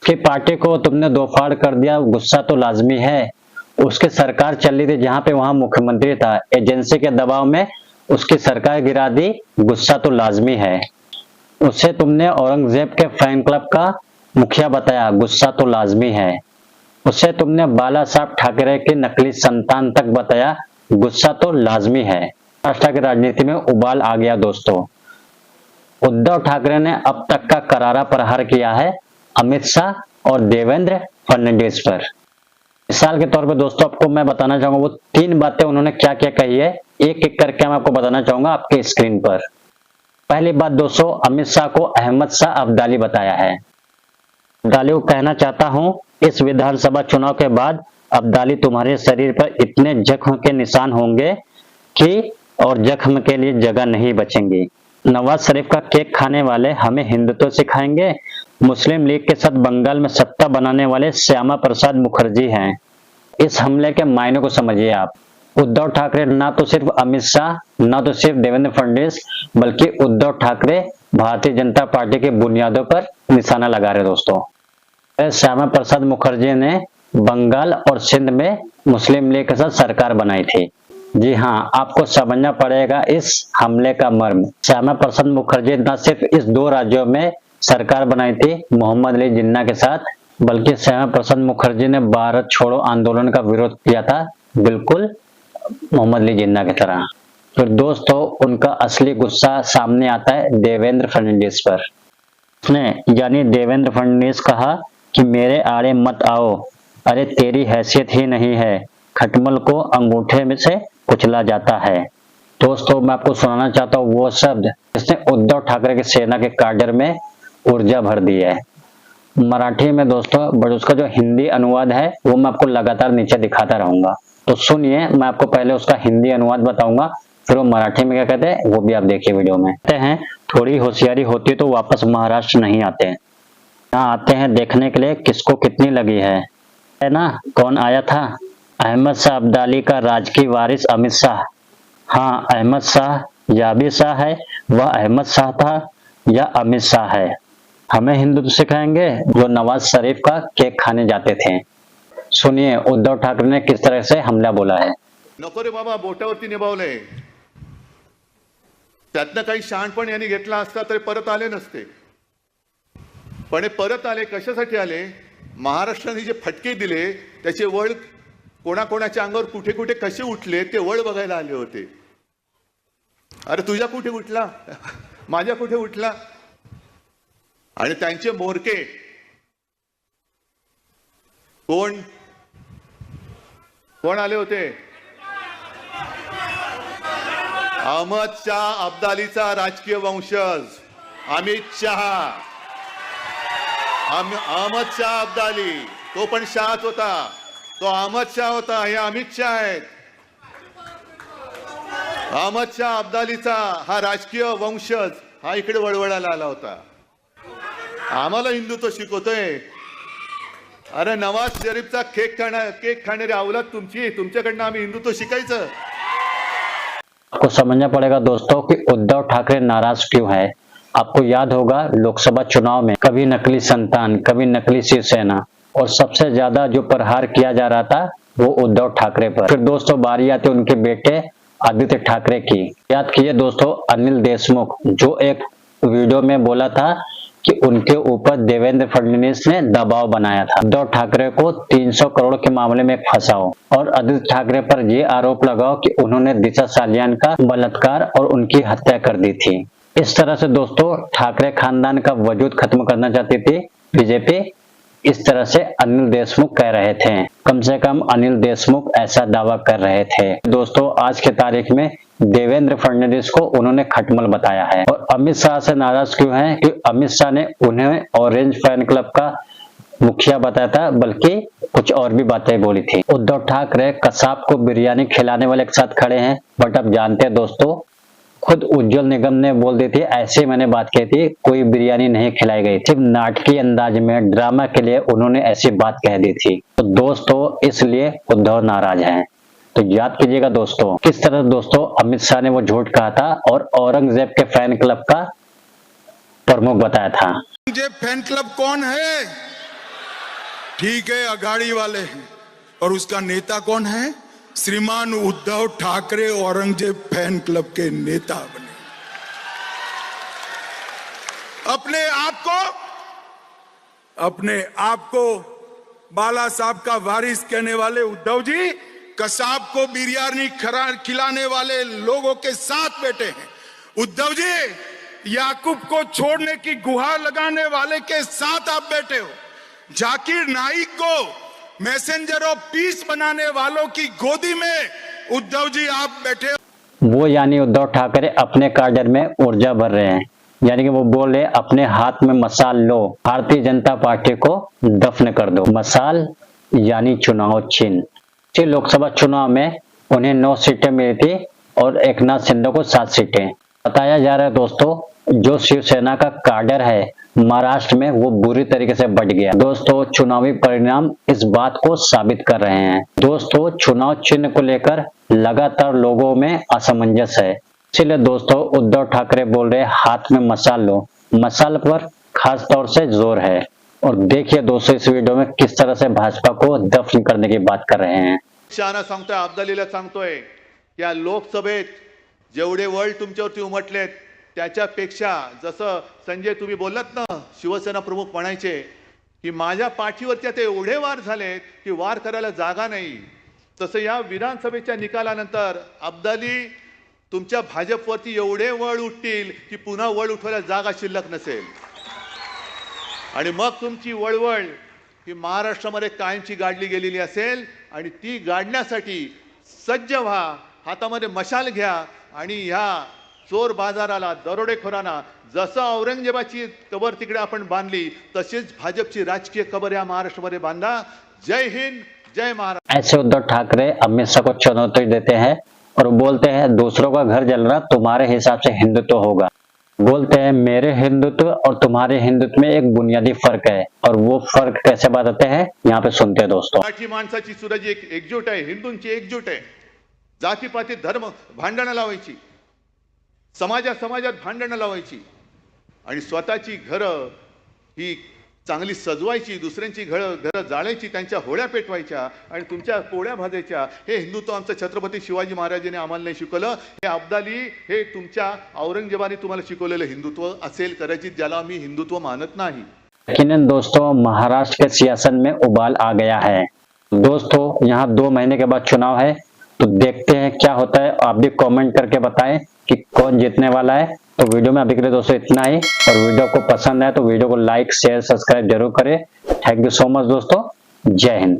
कि पार्टी को तुमने दो फाड़ कर दिया, गुस्सा तो लाजमी है। उसकी सरकार चल रही थी जहां पे वहां मुख्यमंत्री था, एजेंसी के दबाव में उसकी सरकार गिरा दी, गुस्सा तो लाजमी है। उसे तुमने औरंगजेब के फैन क्लब का मुखिया बताया, गुस्सा तो लाजमी है। उसे तुमने बाला साहब ठाकरे की नकली संतान तक बताया, गुस्सा तो लाजमी है। महाराष्ट्र की राजनीति में उबाल आ गया दोस्तों। उद्धव ठाकरे ने अब तक का करारा प्रहार किया है अमित शाह और देवेंद्र फडणवीस पर। मिसाल के तौर पे दोस्तों आपको मैं बताना चाहूंगा वो 3 बातें उन्होंने क्या क्या कही है, एक एक करके मैं आपको बताना चाहूंगा आपके स्क्रीन पर। पहली बात दोस्तों, अमित शाह को अहमद शाह अब्दाली बताया है। अब्दाली को कहना चाहता हूं, इस विधानसभा चुनाव के बाद अब्दाली तुम्हारे शरीर पर इतने जख्म के निशान होंगे कि और जख्म के लिए जगह नहीं बचेंगी। नवाज शरीफ का केक खाने वाले हमें हिंदुत्व सिखाएंगे। मुस्लिम लीग के साथ बंगाल में सत्ता बनाने वाले श्यामा प्रसाद मुखर्जी हैं। इस हमले के मायने को समझिए आप। उद्धव ठाकरे ना तो सिर्फ अमित शाह, ना तो सिर्फ देवेंद्र फडणवीस, बल्कि उद्धव ठाकरे भारतीय जनता पार्टी की बुनियादों पर निशाना लगा रहे दोस्तों। श्यामा प्रसाद मुखर्जी ने बंगाल और सिंध में मुस्लिम लीग के साथ सरकार बनाई थी। जी हाँ, आपको समझना पड़ेगा इस हमले का मर्म। श्यामा प्रसाद मुखर्जी न सिर्फ इस 2 राज्यों में सरकार बनाई थी मोहम्मद अली जिन्ना के साथ, बल्कि श्यामा प्रसाद मुखर्जी ने भारत छोड़ो आंदोलन का विरोध किया था, बिल्कुल मोहम्मद अली जिन्ना की तरह। फिर दोस्तों उनका असली गुस्सा सामने आता है देवेंद्र फडणवीस पर। उसने यानी देवेंद्र फडणवीस कहा कि मेरे आड़े मत आओ, अरे तेरी हैसियत ही नहीं है, खटमल को अंगूठे में से कुचला जाता है। दोस्तों मैं आपको सुनाना चाहता हूँ वो शब्द जिसने उद्धव ठाकरे की सेना के काडर में ऊर्जा भर दी है। मराठी में दोस्तों, बट उसका जो हिंदी अनुवाद है वो मैं आपको लगातार नीचे दिखाता रहूंगा, तो सुनिए। मैं आपको पहले उसका हिंदी अनुवाद बताऊंगा, फिर वो मराठी में क्या कहते हैं वो भी आप देखिए वीडियो में। कहते हैं थोड़ी होशियारी होती तो वापस महाराष्ट्र नहीं आते, यहाँ आते हैं देखने के लिए किसको कितनी लगी है ना। कौन आया था? अहमद शाह अब्दाली का राजकीय वारिस अमित शाह। हाँ, अहमद शाह या भी शाह है, वह अहमद शाह था या अमित शाह है। हमें हिंदुत्व सिखाएंगे जो नवाज शरीफ का केक खाने जाते थे। सुनिए उद्धव ठाकरे ने किस तरह से हमला बोला है। नको रे बाबा, बोटावरती निभावलंय, त्यातनं काही शहाणपण यांनी घेतला असता तरी परत आले नसते। पण परत आले कशासाठी आले? महाराष्ट्राने जे फटके दिले त्याचे वळ कोणाकोणाच्या अंगावर कुठे कुठे कसे उठले ते वळ बघायला आले होते। अरे तुझ्या कुठे उठला, माझ्या कुठे उठला? आणि त्यांचे मोरके कोण कोण आले होते? अहमद शाह अब्दालीचा राजकीय वंशज अमित शहा। अहमद शाह अब्दाली तो पण शाहच होता, तो अहमद शाह होता, हे अमित शाह आहेत। अहमद शाह अब्दालीचा हा राजकीय वंशज हा इकडे वळवळायला आला होता, आम्हाला हिंदुत्व शिकवतोय। अरे नवाज शरीफचा केक खाणारी अवलाद तुमची, तुमच्याकडनं आम्ही हिंदुत्व शिकायचं। आपको समझना पड़ेगा दोस्तों कि उद्धव ठाकरे नाराज क्यों है। आपको याद होगा लोकसभा चुनाव में कभी नकली संतान, कभी नकली शिवसेना, और सबसे ज्यादा जो प्रहार किया जा रहा था वो उद्धव ठाकरे पर। फिर दोस्तों बारी आती उनके बेटे आदित्य ठाकरे की। याद कीजिए दोस्तों, अनिल देशमुख जो एक वीडियो में बोला था कि उनके ऊपर देवेंद्र फडणवीस ने दबाव बनाया था, उद्धव ठाकरे को 300 करोड़ के मामले में फंसाओ और आदित्य ठाकरे पर ये आरोप लगाओ कि उन्होंने दिशा सालियान का बलात्कार और उनकी हत्या कर दी थी। इस तरह से दोस्तों ठाकरे खानदान का वजूद खत्म करना चाहती थी बीजेपी। इस तरह से अनिल देशमुख कह रहे थे, कम से कम अनिल देशमुख ऐसा दावा कर रहे थे। दोस्तों आज के तारीख में देवेंद्र फडणवीस को उन्होंने खटमल बताया है। और अमित शाह से नाराज क्यों है? कि अमित शाह ने उन्हें ऑरेंज फैन क्लब का मुखिया बताया था, बल्कि कुछ और भी बातें बोली थी। उद्धव ठाकरे कसाब को बिरयानी खिलाने वाले के साथ खड़े हैं, बट अब जानते हैं दोस्तों, खुद उज्जवल निगम ने बोल दी थी, ऐसे मैंने बात की थी, कोई बिरयानी नहीं खिलाई गई थी। नाटकीय अंदाज में ड्रामा के लिए उन्होंने ऐसी बात कह दी थी। तो दोस्तों इसलिए उद्धव नाराज हैं। तो याद कीजिएगा दोस्तों किस तरह दोस्तों अमित शाह ने वो झूठ कहा था और औरंगजेब के फैन क्लब का प्रमुख बताया था। औरंगजेब फैन क्लब कौन है? ठीक है, अघाड़ी वाले हैं, और उसका नेता कौन है? श्रीमान उद्धव ठाकरे औरंगजेब फैन क्लब के नेता बने। अपने आप को बाला साहब का वारिस कहने वाले उद्धव जी कसाब को बिरयानी खिलाने वाले लोगों के साथ बैठे हैं। उद्धव जी याकूब को छोड़ने की गुहार लगाने वाले के साथ आप बैठे हो। जाकिर नाइक को मैसेंजर ऑफ पीस बनाने वालों की गोदी में उद्धव जी आप बैठे हो। वो यानी उद्धव ठाकरे अपने कार्डर में ऊर्जा भर रहे हैं, यानी कि वो बोल रहे अपने हाथ में मसाल लो, भारतीय जनता पार्टी को दफन कर दो। मसाल यानी चुनाव चिन्ह। लोकसभा चुनाव में उन्हें 9 सीटें मिली थी और एकनाथ शिंदे को 7 सीटें। बताया जा रहा है दोस्तों, जो शिवसेना का कार्डर है महाराष्ट्र में वो बुरी तरीके से बढ़ गया। दोस्तों चुनावी परिणाम इस बात को साबित कर रहे हैं। दोस्तों चुनाव चिन्ह को लेकर लगातार लोगों में असमंजस है, इसलिए दोस्तों उद्धव ठाकरे बोल रहे हाथ में मसाल लो। मसाल पर खास तौर से जोर है। और देखिए दोस्तों इस वीडियो में किस तरह से भाजपा को दफन करने की बात कर रहे हैं। शाना सांगतोय, अब्दालीला सांगतोय की या लोकसभेत जेवढे वळ तुमच्यावरती उमटलेत त्याच्यापेक्षा, जसं संजय तुम्ही बोललात ना, शिवसेना प्रमुख म्हणायचे की माझ्या पाठीवरती आता एवढे वार झालेत की वार करायला जागा नाही, तसं या विधानसभेच्या निकालानंतर अब्दाली तुमच्या भाजपवरती एवढे वळ उठतील की पुन्हा वळ उठवायला जागा शिल्लक नसेल, आणि मग तुमची वळवळ ही महाराष्ट्रामध्ये कायमची गाडली गेलेली असेल, आणि ती गाडण्यासाठी सज्ज व्हा, हातामध्ये मशाल घ्या, आणि ह्या चोर बाजाराला, दरोडेखोरांना जसं औरंगजेबाची कबर तिकडे आपण बांधली तशीच भाजपची राजकीय कबर या महाराष्ट्रामध्ये बांधा। जय हिंद, जय महाराष्ट्र। ऐसे उद्धव ठाकरे अमित शाह को चुनौती देते हैं और बोलते हैं दूसरों का घर जल रहा तुम्हारे हिसाब से हिंदुत्व होगा। बोलते हैं मेरे हिंदुत्व और तुम्हारे हिंदुत्व में एक बुनियादी फर्क है, और वो फर्क कैसे बताते हैं यहाँ पे सुनते हैं दोस्तों। मराठी माणसाची सूरज एक एकजूट आहे, हिंदूंची एकजूट आहे। जातीपाती धर्म भांडणं लावायची, समाजात भांडणं लावायची, आणि स्वतःची घरं ही चांगली सजवायची, दुसऱ्यांची घरं जाळायची, त्यांच्या होळ्या पेटवायच्या आणि तुमच्या पोळ्या भाजायच्या। हे हिंदुत्व आमचं छत्रपती शिवाजी महाराजांनी आम्हाला नाही शिकवलं, हे अब्दाली हे तुमच्या औरंगजेबाने तुम्हाला शिकवलेलं हिंदुत्व असेल कदाचित, ज्याला आम्ही हिंदुत्व मानत नाही। यकीनन दोस्तों महाराष्ट्र के सियासत में उबाल आ गया है। दोस्तों यहाँ 2 महीने के बाद चुनाव है, तो देखते हैं क्या होता है। आप भी कमेंट करके बताएं कि कौन जीतने वाला है। तो वीडियो में अभी के लिए दोस्तों इतना ही, और वीडियो को पसंद है तो वीडियो को लाइक शेयर सब्सक्राइब जरूर करें। थैंक यू सो मच दोस्तों, जय हिंद।